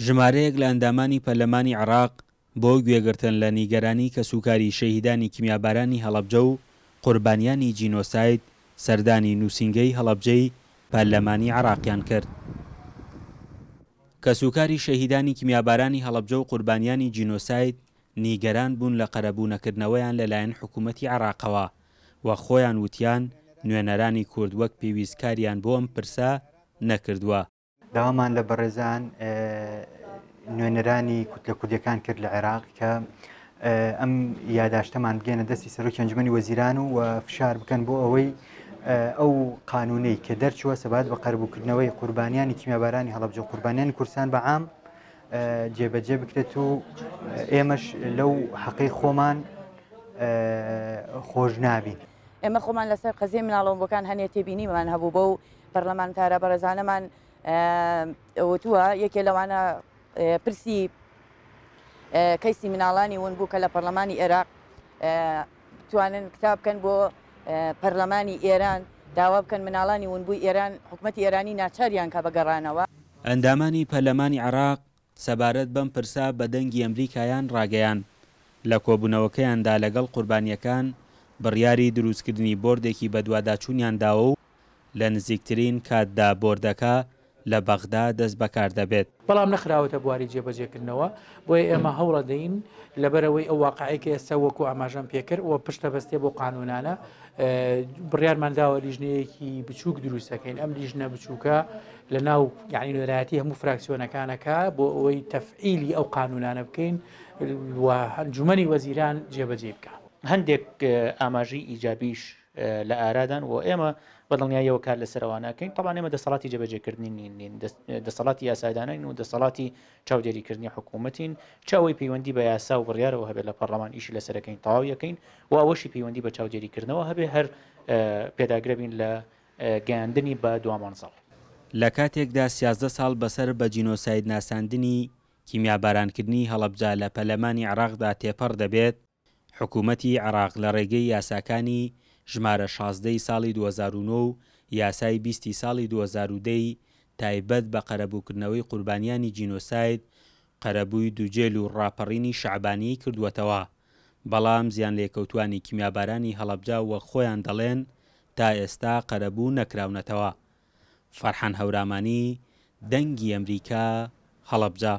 ژمارەیەک لە ئەندامانی پەرلەمانی عێراق بۆ گوێگرتن لە نیگەرانی کە سوکاری شەهیدانی کیمیابارانی هەڵەبجە و قوربانیانی جینۆساید سەردانی نووسینگەی هەڵەبجەی پەرلەمانی عێراقیان کرد. کە سوکاری شەهیدانی کیمیابارانی هەڵەبجە و قوربانیانی جینۆساید نیگەران بوون لە قەرەبوونەکردنەوەیان لەلایەن حکوومەتی عێراقەوە و خۆیان وتیان نوێنەرانی کورد وەک پێویستکاریان بۆ ئەم پرسە نەکردووە. داوامان لە بەڕێزان نوێنەرانی کوتلە کوردیەکان کرد لە عێراق کە ئەم یاداشتەمان بگێنە دەستی سەرۆکی ئەنجومەنی وەزیران و فشار بکەن بۆ ئەوەی ئەو قانونەی کە دەرچووە سەبات بە قەرەبووکردنەوەی قوربانیانی کیمیابارانی هەڵەبجە و قوربانیانی کورسان بەعام جێبەجێ بکرێت و ئێمەش لەو حەقەی خۆمان خۆش نابین. ئێمە خۆمان لەسەر قەزیە مناڵەوەکان هەنێ تێبینیمان هەبوو بە و پەرلەمانتارە بەڕێزانەمان وتووە یەکێ لەوانە پرسی کەیسی مناڵانی ون بوو کە لە پەرلەمانی عێراق توانن کتاب بکەن بۆ پەرلەمانی ئێران داوا بکەن مناڵانی ون بووی ئێران حکوومەتی ئێرانی ناچاریان کە بەگەڕانەوە. ئەندامانی پەرلەمانی عێراق سەبارەت بەم پرسا بە دەنگی ئەمریکایان ڕاگەیان لە کۆبوونەوەکەیاندا لەگەڵ قوربانیەکان بڕیاری دروستکردنی بۆردێکی بەدواداچوونیان داوە و لە نزیکترین کاتدا بۆردەکە لە بەغدا دەست بەکار دەبێت. بەڵام نەخراوەتە بواری جێبەجێکردنەوە بۆیە ئێمە هەوڵە دەین لەبەرەوەی ئەو واقعەیەکە ئێستا وەکو ئاماژەم پێکرد و پشتە بەستێ بۆ قانونانە بڕیارمانداوە لیژنەیەکی بچووک دروستەکەین. ئەم لیژنە بچووکە لە ناو یعنی نوێرایەتی هەموو فراکسیۆنەکانەکە بۆ ئەوەی تەفعیلی ئەو قانونانە بکەین و ئەنجومەنی وەزیران جێبەجێ بکە. هەندێک ئاماژی ئیجابیش لە ئارادان و ئێمە بەدڵنیاییەوە کار لەسەرەوانەکەین. طبعا ئێمە دەسەڵاتی جێبەجێکردنی نین، دەسەڵاتی یاسادانین و دەسەڵاتی چاودێریکردنی حکوومەتین، چاوەی پەیوەندی بە یاسا و بڕیارەوە هەبێت لە پەرلەمان ئیشی لەسەرەکەین تەواو یەکەین و ئەوەشی پەیوەندی بە چاودێریکردنەوە هەبێ هەر پێداگرەبین لە گەیاندنی بە 2 ساڵ. لە کاتێکدا 13 ساڵ بەسەر بە جینۆساید ناساندنی کیمیابارانکردنی هەڵەبجە لە پەرلەمانی عێراقدا تێپەڕ دەبێت، حکوومەتی عێراق لە ڕێگەی یاساکانی ژمارە 16 ساڵی 2009 و یاسای 20 ساڵی 2010 تایبەت بە قەرەبووکردنەوەی قوربانیانی جینۆساید قەرەبووی دووجێل و ڕاپەڕینی شەعبانی کردووەتەوە. بەڵام زیان لێکەوتوانی کیمیابارانی هەڵەبجە وەک خۆیان دەڵێن تا ئێستا قەرەبوو نەکراونەتەوە. فەرحان هەورامانی، دەنگی ئەمریکا، هەڵەبجە.